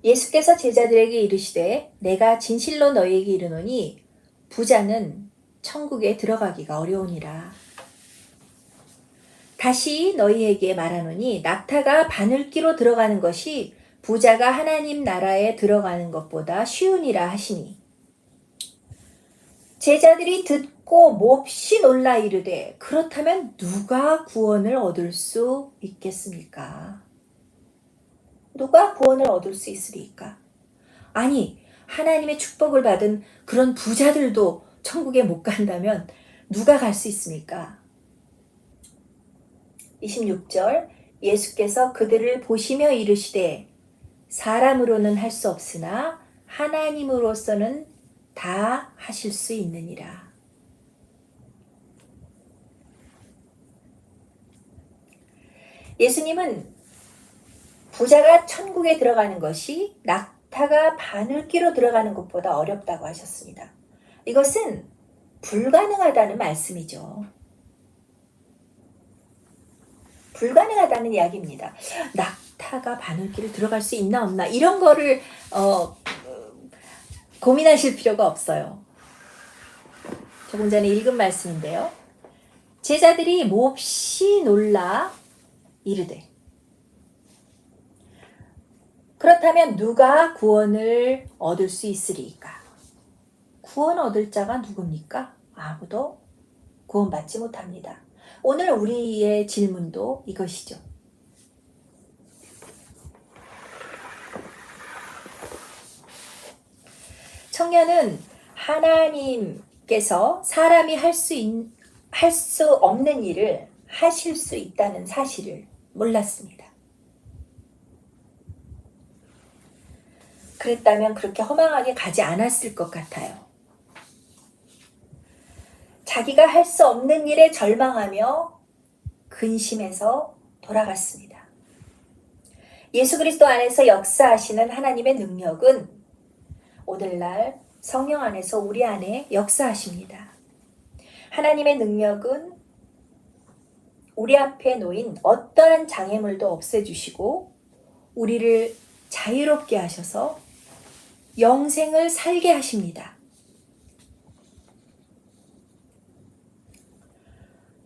예수께서 제자들에게 이르시되 내가 진실로 너희에게 이르노니 부자는 천국에 들어가기가 어려우니라. 다시 너희에게 말하노니 낙타가 바늘기로 들어가는 것이 부자가 하나님 나라에 들어가는 것보다 쉬우니라 하시니, 제자들이 듣고 몹시 놀라 이르되 그렇다면 누가 구원을 얻을 수 있겠습니까? 누가 구원을 얻을 수 있으리까? 아니, 하나님의 축복을 받은 그런 부자들도 천국에 못 간다면 누가 갈 수 있습니까? 26절, 예수께서 그들을 보시며 이르시되 사람으로는 할 수 없으나 하나님으로서는 다 하실 수 있느니라. 예수님은 부자가 천국에 들어가는 것이 낙타가 바늘기로 들어가는 것보다 어렵다고 하셨습니다. 이것은 불가능하다는 말씀이죠. 불가능하다는 이야기입니다. 낙타가 바늘기를 들어갈 수 있나 없나 이런 거를 고민하실 필요가 없어요. 조금 전에 읽은 말씀인데요. 제자들이 몹시 놀라 이르되 그렇다면 누가 구원을 얻을 수 있으리까? 구원 얻을 자가 누굽니까? 아무도 구원받지 못합니다. 오늘 우리의 질문도 이것이죠. 청년은 하나님께서 사람이 할 수 없는 일을 하실 수 있다는 사실을 몰랐습니다. 그랬다면 그렇게 허망하게 가지 않았을 것 같아요. 자기가 할 수 없는 일에 절망하며 근심해서 돌아갔습니다. 예수 그리스도 안에서 역사하시는 하나님의 능력은 오늘날 성령 안에서 우리 안에 역사하십니다. 하나님의 능력은 우리 앞에 놓인 어떠한 장애물도 없애주시고 우리를 자유롭게 하셔서 영생을 살게 하십니다.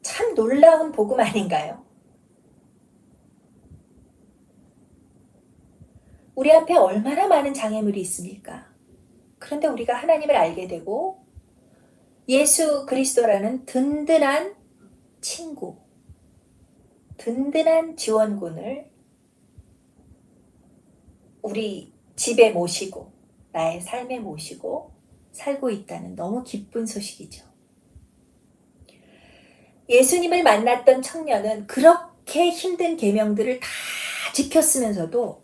참 놀라운 복음 아닌가요? 우리 앞에 얼마나 많은 장애물이 있습니까? 그런데 우리가 하나님을 알게 되고 예수 그리스도라는 든든한 친구, 든든한 지원군을 우리 집에 모시고 나의 삶에 모시고 살고 있다는 너무 기쁜 소식이죠. 예수님을 만났던 청년은 그렇게 힘든 계명들을 다 지켰으면서도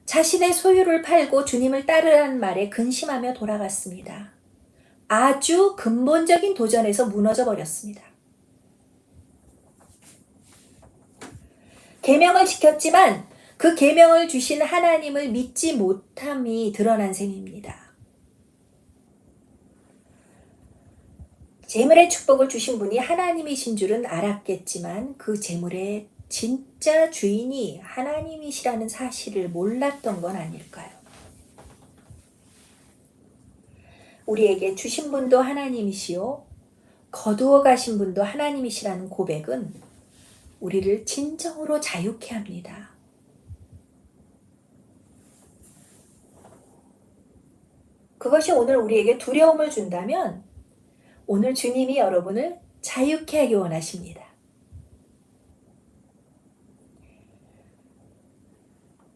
자신의 소유를 팔고 주님을 따르라는 말에 근심하며 돌아갔습니다. 아주 근본적인 도전에서 무너져 버렸습니다. 계명을 지켰지만 그 계명을 주신 하나님을 믿지 못함이 드러난 셈입니다. 재물의 축복을 주신 분이 하나님이신 줄은 알았겠지만 그 재물의 진짜 주인이 하나님이시라는 사실을 몰랐던 건 아닐까요? 우리에게 주신 분도 하나님이시요 거두어 가신 분도 하나님이시라는 고백은 우리를 진정으로 자유케 합니다. 그것이 오늘 우리에게 두려움을 준다면 오늘 주님이 여러분을 자유케 하기 원하십니다.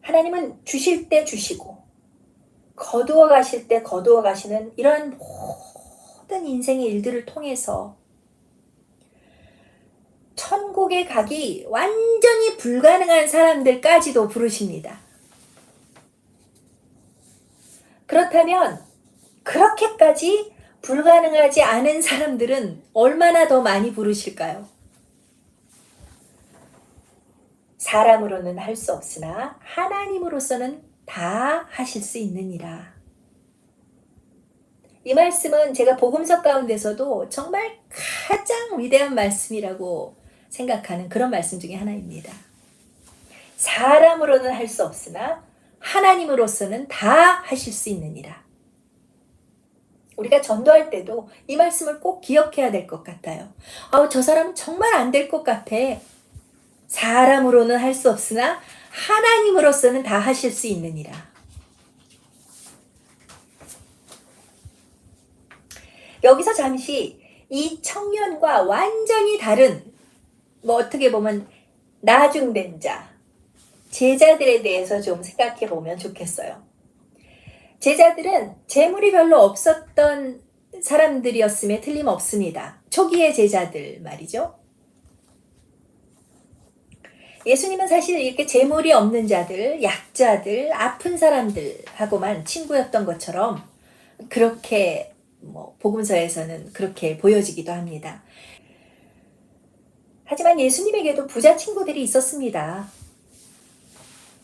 하나님은 주실 때 주시고 거두어 가실 때 거두어 가시는 이러한 모든 인생의 일들을 통해서 천국에 가기 완전히 불가능한 사람들까지도 부르십니다. 그렇다면 그렇게까지 불가능하지 않은 사람들은 얼마나 더 많이 부르실까요? 사람으로는 할 수 없으나 하나님으로서는 다 하실 수 있느니라. 이 말씀은 제가 복음서 가운데서도 정말 가장 위대한 말씀이라고 생각하는 그런 말씀 중에 하나입니다. 사람으로는 할 수 없으나 하나님으로서는 다 하실 수 있느니라. 우리가 전도할 때도 이 말씀을 꼭 기억해야 될 것 같아요. 저 사람은 정말 안 될 것 같아. 사람으로는 할 수 없으나 하나님으로서는 다 하실 수 있느니라. 여기서 잠시 이 청년과 완전히 다른 어떻게 보면 나중된 자, 제자들에 대해서 좀 생각해 보면 좋겠어요. 제자들은 재물이 별로 없었던 사람들이었음에 틀림없습니다. 초기의 제자들 말이죠. 예수님은 사실 이렇게 재물이 없는 자들, 약자들, 아픈 사람들하고만 친구였던 것처럼 그렇게 복음서에서는 그렇게 보여지기도 합니다. 하지만 예수님에게도 부자 친구들이 있었습니다.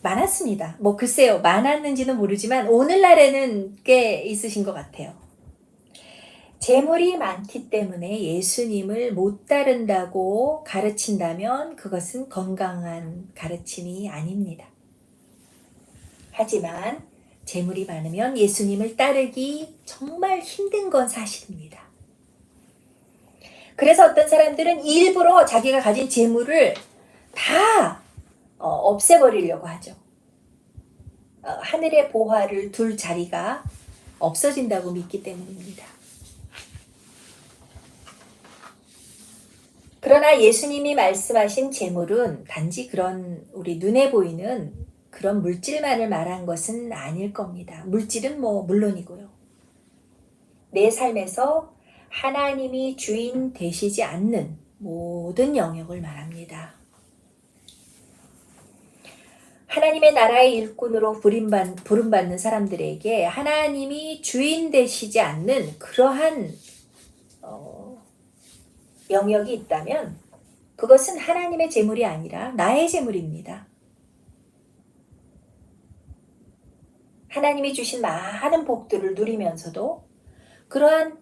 많았습니다. 글쎄요, 많았는지는 모르지만 오늘날에는 꽤 있으신 것 같아요. 재물이 많기 때문에 예수님을 못 따른다고 가르친다면 그것은 건강한 가르침이 아닙니다. 하지만 재물이 많으면 예수님을 따르기 정말 힘든 건 사실입니다. 그래서 어떤 사람들은 일부러 자기가 가진 재물을 다 없애버리려고 하죠. 하늘의 보화를 둘 자리가 없어진다고 믿기 때문입니다. 그러나 예수님이 말씀하신 재물은 단지 그런 우리 눈에 보이는 그런 물질만을 말한 것은 아닐 겁니다. 물질은 물론이고요. 내 삶에서 하나님이 주인 되시지 않는 모든 영역을 말합니다. 하나님의 나라의 일꾼으로 부름받는 사람들에게 하나님이 주인 되시지 않는 그러한 영역이 있다면 그것은 하나님의 재물이 아니라 나의 재물입니다. 하나님이 주신 많은 복들을 누리면서도 그러한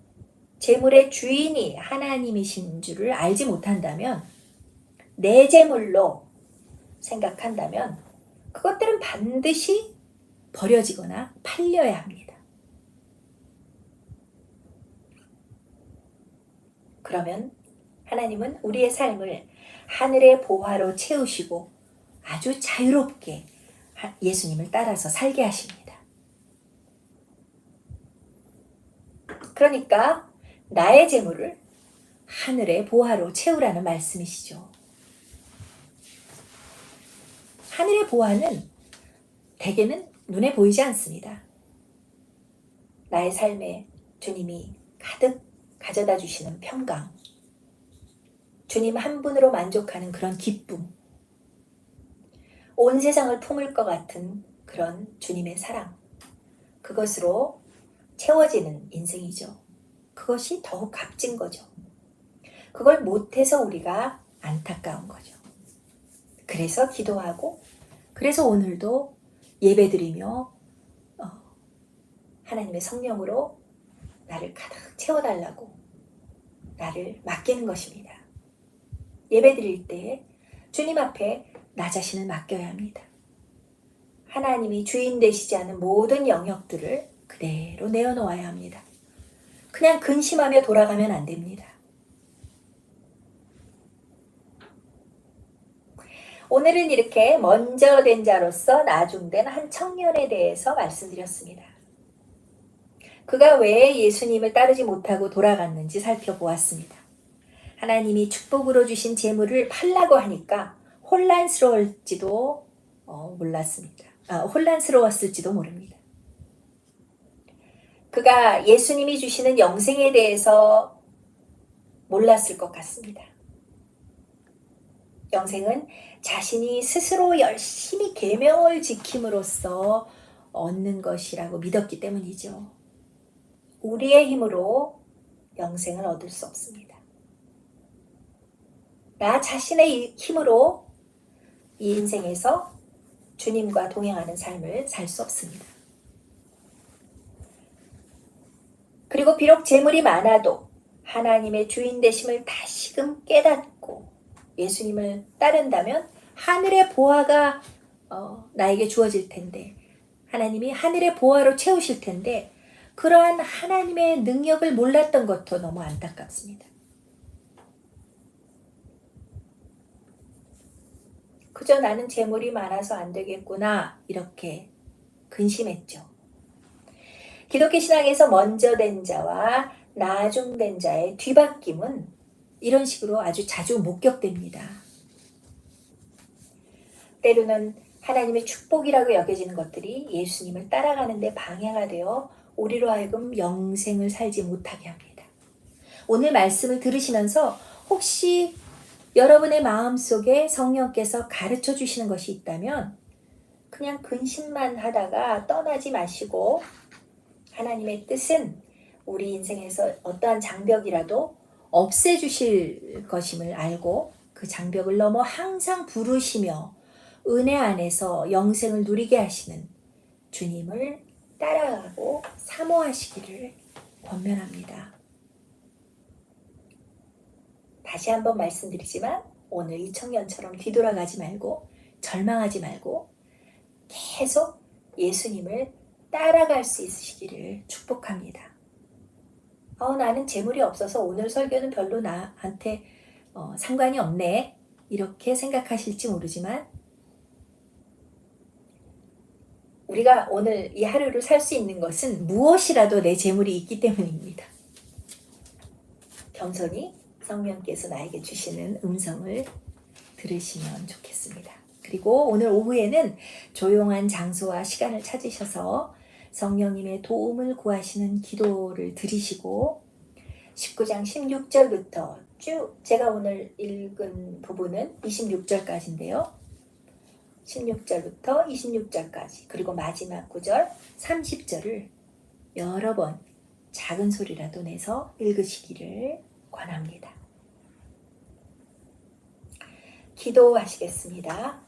재물의 주인이 하나님이신 줄을 알지 못한다면 내 재물로 생각한다면 그것들은 반드시 버려지거나 팔려야 합니다. 그러면 하나님은 우리의 삶을 하늘의 보화로 채우시고 아주 자유롭게 예수님을 따라서 살게 하십니다. 그러니까 나의 재물을 하늘의 보화로 채우라는 말씀이시죠. 하늘의 보화는 대개는 눈에 보이지 않습니다. 나의 삶에 주님이 가득 가져다 주시는 평강, 주님 한 분으로 만족하는 그런 기쁨, 온 세상을 품을 것 같은 그런 주님의 사랑, 그것으로 채워지는 인생이죠. 그것이 더욱 값진 거죠. 그걸 못해서 우리가 안타까운 거죠. 그래서 기도하고, 그래서 오늘도 예배드리며 하나님의 성령으로 나를 가득 채워달라고 나를 맡기는 것입니다. 예배드릴 때 주님 앞에 나 자신을 맡겨야 합니다. 하나님이 주인 되시지 않은 모든 영역들을 그대로 내어놓아야 합니다. 그냥 근심하며 돌아가면 안 됩니다. 오늘은 이렇게 먼저 된 자로서 나중된 한 청년에 대해서 말씀드렸습니다. 그가 왜 예수님을 따르지 못하고 돌아갔는지 살펴보았습니다. 하나님이 축복으로 주신 재물을 팔라고 하니까 혼란스러웠을지도 모릅니다. 그가 예수님이 주시는 영생에 대해서 몰랐을 것 같습니다. 영생은 자신이 스스로 열심히 계명을 지킴으로써 얻는 것이라고 믿었기 때문이죠. 우리의 힘으로 영생을 얻을 수 없습니다. 나 자신의 힘으로 이 인생에서 주님과 동행하는 삶을 살 수 없습니다. 그리고 비록 재물이 많아도 하나님의 주인 되심을 다시금 깨닫고 예수님을 따른다면 하늘의 보화가 나에게 주어질 텐데, 하나님이 하늘의 보화로 채우실 텐데, 그러한 하나님의 능력을 몰랐던 것도 너무 안타깝습니다. 그저 나는 재물이 많아서 안 되겠구나 이렇게 근심했죠. 기독교 신앙에서 먼저 된 자와 나중된 자의 뒤바뀜은 이런 식으로 아주 자주 목격됩니다. 때로는 하나님의 축복이라고 여겨지는 것들이 예수님을 따라가는 데 방해가 되어 우리로 하여금 영생을 살지 못하게 합니다. 오늘 말씀을 들으시면서 혹시 여러분의 마음속에 성령께서 가르쳐 주시는 것이 있다면 그냥 근심만 하다가 떠나지 마시고, 하나님의 뜻은 우리 인생에서 어떠한 장벽이라도 없애주실 것임을 알고 그 장벽을 넘어 항상 부르시며 은혜 안에서 영생을 누리게 하시는 주님을 따라가고 사모하시기를 권면합니다. 다시 한번 말씀드리지만 오늘 이 청년처럼 뒤돌아가지 말고 절망하지 말고 계속 예수님을 따라갈 수 있으시기를 축복합니다. 나는 재물이 없어서 오늘 설교는 별로 나한테 상관이 없네 이렇게 생각하실지 모르지만, 우리가 오늘 이 하루를 살 수 있는 것은 무엇이라도 내 재물이 있기 때문입니다. 겸손히 성령께서 나에게 주시는 음성을 들으시면 좋겠습니다. 그리고 오늘 오후에는 조용한 장소와 시간을 찾으셔서 성령님의 도움을 구하시는 기도를 드리시고, 19장 16절부터 쭉 제가 오늘 읽은 부분은 26절까지인데요. 16절부터 26절까지, 그리고 마지막 구절 30절을 여러 번 작은 소리라도 내서 읽으시기를 권합니다. 기도하시겠습니다.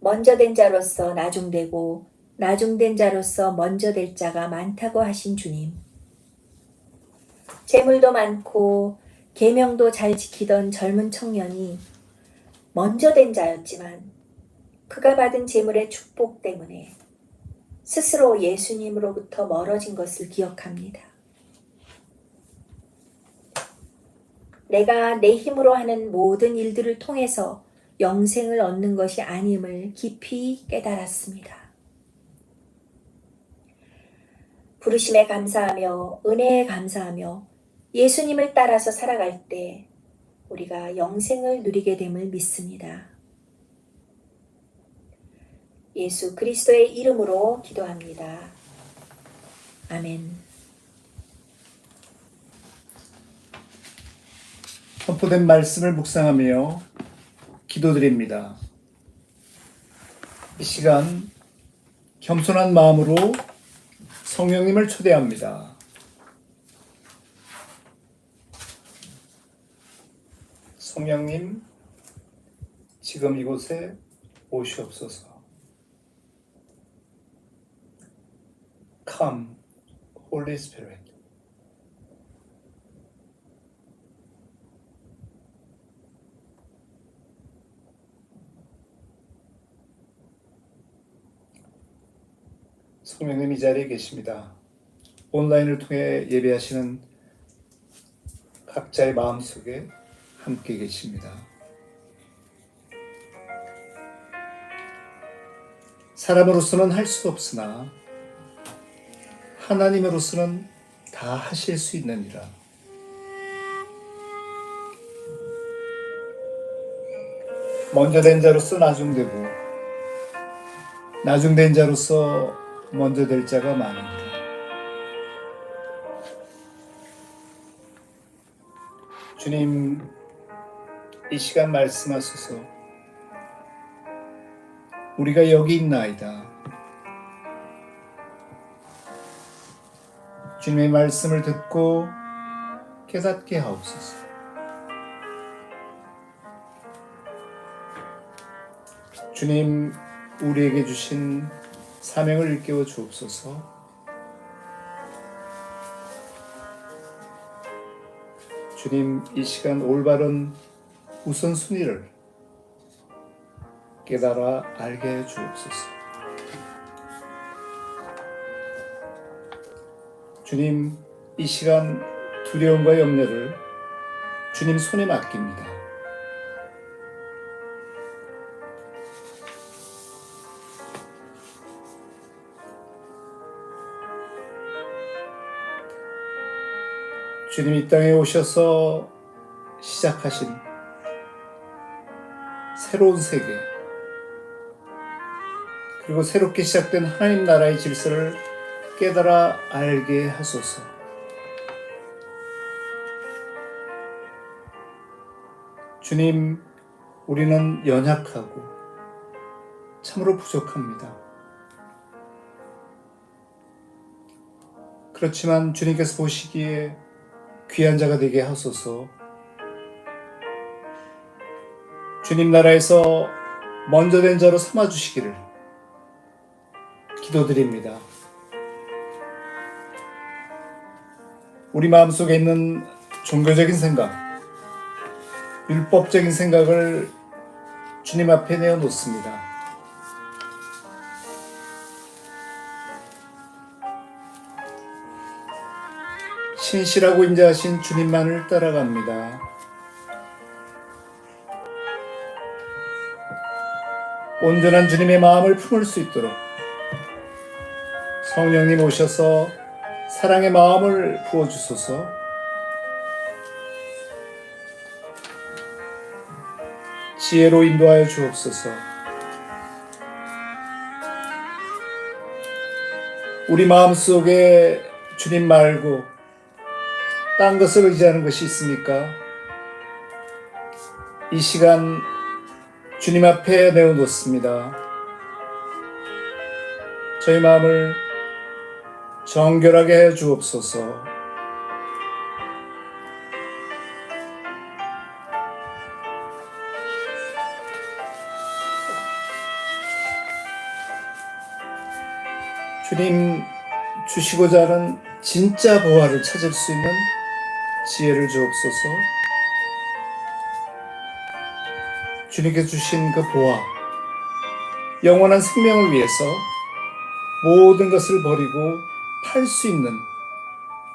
먼저 된 자로서 나중되고 나중된 자로서 먼저 될 자가 많다고 하신 주님, 재물도 많고 계명도 잘 지키던 젊은 청년이 먼저 된 자였지만 그가 받은 재물의 축복 때문에 스스로 예수님으로부터 멀어진 것을 기억합니다. 내가 내 힘으로 하는 모든 일들을 통해서 영생을 얻는 것이 아님을 깊이 깨달았습니다. 부르심에 감사하며 은혜에 감사하며 예수님을 따라서 살아갈 때 우리가 영생을 누리게 됨을 믿습니다. 예수 그리스도의 이름으로 기도합니다. 아멘. 선포된 말씀을 묵상하며 기도드립니다. 이 시간 겸손한 마음으로 성령님을 초대합니다. 성령님, 지금 이곳에 오시옵소서. Come, Holy Spirit. 성령님 이 자리에 계십니다. 온라인을 통해 예배하시는 각자의 마음속에 함께 계십니다. 사람으로서는 할 수 없으나 하나님으로서는 다 하실 수 있느니라. 먼저 된 자로서 나중되고 나중된 자로서 먼저 될 자가 많으니라. 주님, 이 시간 말씀하소서. 우리가 여기 있나이다. 주님의 말씀을 듣고 깨닫게 하옵소서. 주님, 우리에게 주신 사명을 일깨워 주옵소서. 주님, 이 시간 올바른 우선순위를 깨달아 알게 해 주옵소서. 주님, 이 시간 두려움과 염려를 주님 손에 맡깁니다. 주님 이 땅에 오셔서 시작하신 새로운 세계, 그리고 새롭게 시작된 하나님 나라의 질서를 깨달아 알게 하소서. 주님, 우리는 연약하고 참으로 부족합니다. 그렇지만 주님께서 보시기에 귀한 자가 되게 하소서. 주님 나라에서 먼저 된 자로 삼아주시기를 기도드립니다. 우리 마음속에 있는 종교적인 생각, 율법적인 생각을 주님 앞에 내어놓습니다. 신실하고 인자하신 주님만을 따라갑니다. 온전한 주님의 마음을 품을 수 있도록 성령님 오셔서 사랑의 마음을 부어주소서. 지혜로 인도하여 주옵소서. 우리 마음속에 주님 말고 딴 것을 의지하는 것이 있습니까? 이 시간 주님 앞에 내어놓습니다. 저희 마음을 정결하게 해 주옵소서. 주님 주시고자 하는 진짜 보화를 찾을 수 있는 지혜를 주옵소서. 주님께 주신 그 보화, 영원한 생명을 위해서 모든 것을 버리고 팔 수 있는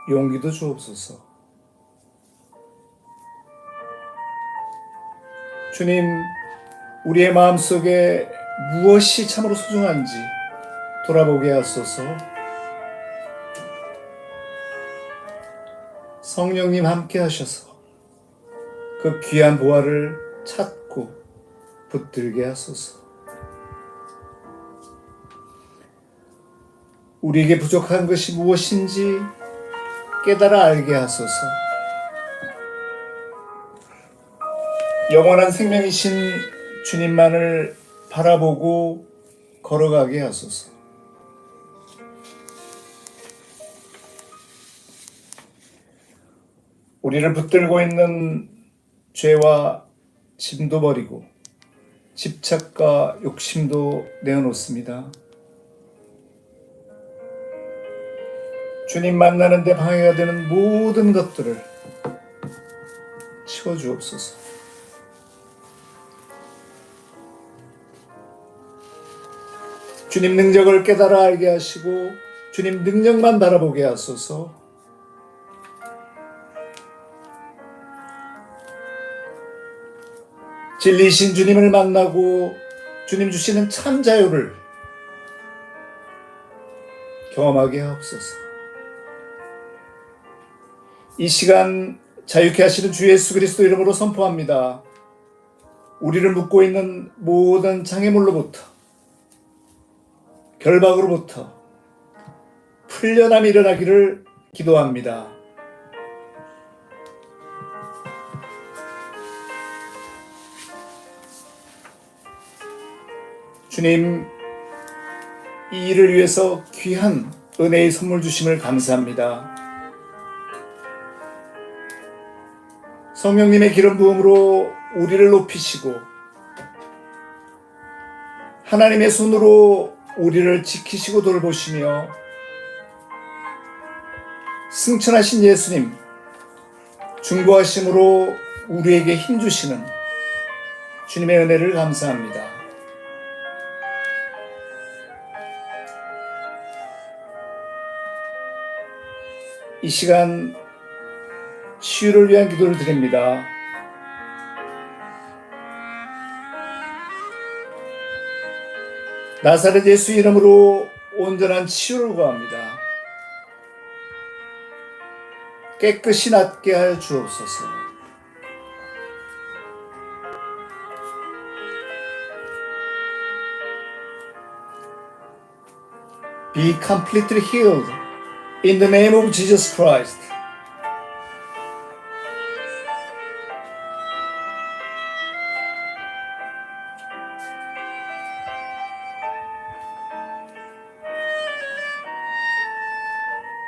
용기도 주옵소서. 주님, 우리의 마음속에 무엇이 참으로 소중한지 돌아보게 하소서. 성령님 함께 하셔서 그 귀한 보화를 찾고 붙들게 하소서. 우리에게 부족한 것이 무엇인지 깨달아 알게 하소서. 영원한 생명이신 주님만을 바라보고 걸어가게 하소서. 우리를 붙들고 있는 죄와 짐도 버리고 집착과 욕심도 내어놓습니다. 주님 만나는 데 방해가 되는 모든 것들을 치워주옵소서. 주님 능력을 깨달아 알게 하시고 주님 능력만 바라보게 하소서. 진리이신 주님을 만나고 주님 주시는 참 자유를 경험하게 하옵소서. 이 시간 자유케 하시는 주 예수 그리스도 이름으로 선포합니다. 우리를 묶고 있는 모든 장애물로부터, 결박으로부터 풀려남이 일어나기를 기도합니다. 주님, 이 일을 위해서 귀한 은혜의 선물 주심을 감사합니다. 성령님의 기름 부음으로 우리를 높이시고 하나님의 손으로 우리를 지키시고 돌보시며 승천하신 예수님, 중보하심으로 우리에게 힘주시는 주님의 은혜를 감사합니다. 이 시간 치유를 위한 기도를 드립니다. 나사렛 예수 이름으로 온전한 치유를 구합니다. 깨끗이 낫게 하여 주옵소서. Be completely healed in the name of Jesus Christ.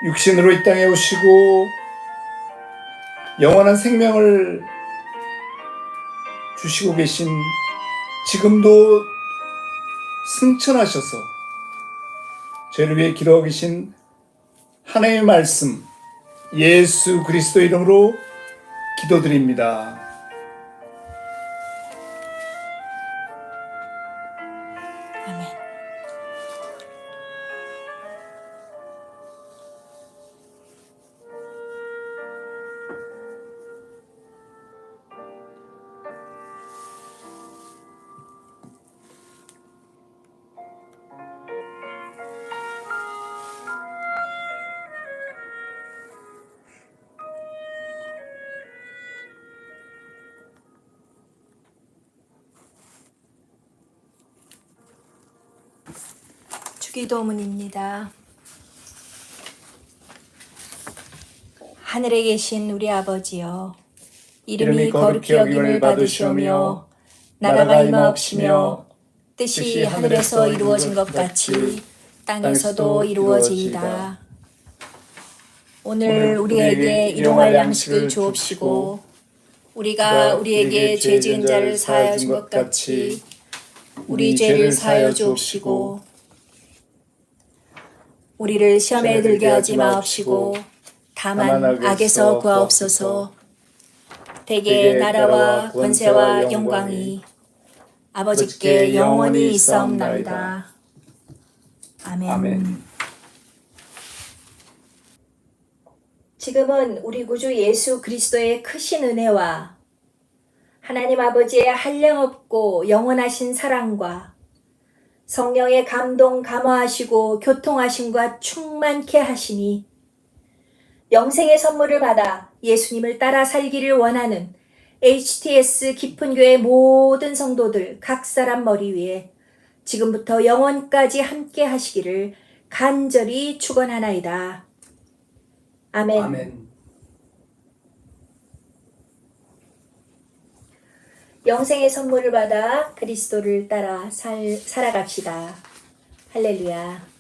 육신으로 이 땅에 오시고 영원한 생명을 주시고 계신 지금도 승천하셔서 죄를 위해 기도하고 계신 하나님의 말씀 예수 그리스도 이름으로 기도드립니다. 아멘. 주기도문입니다. 하늘에 계신 우리 아버지여, 이름이 거룩히 여김을 받으시오며 나라가 임하옵시며 뜻이 하늘에서 이루어진 것 같이 땅에서도 이루어지이다. 오늘 우리에게 일용할 양식을 주옵시고 우리가 우리에게 죄 지은 자를 사하여 준 것 같이 우리 죄를 사하여 주옵시고 우리를 시험에 들게 하지 마옵시고 다만 악에서 구하옵소서. 대개 나라와 권세와 영광이 아버지께 영원히 있사옵나이다. 아멘. 아멘. 지금은 우리 구주 예수 그리스도의 크신 은혜와 하나님 아버지의 한량없고 영원하신 사랑과 성령의 감동 감화하시고 교통하심과 충만케 하시니 영생의 선물을 받아 예수님을 따라 살기를 원하는 HTS 깊은 교회 모든 성도들 각 사람 머리 위에 지금부터 영원까지 함께 하시기를 간절히 축원하나이다. 아멘. 아멘. 영생의 선물을 받아 그리스도를 따라 살아갑시다. 할렐루야.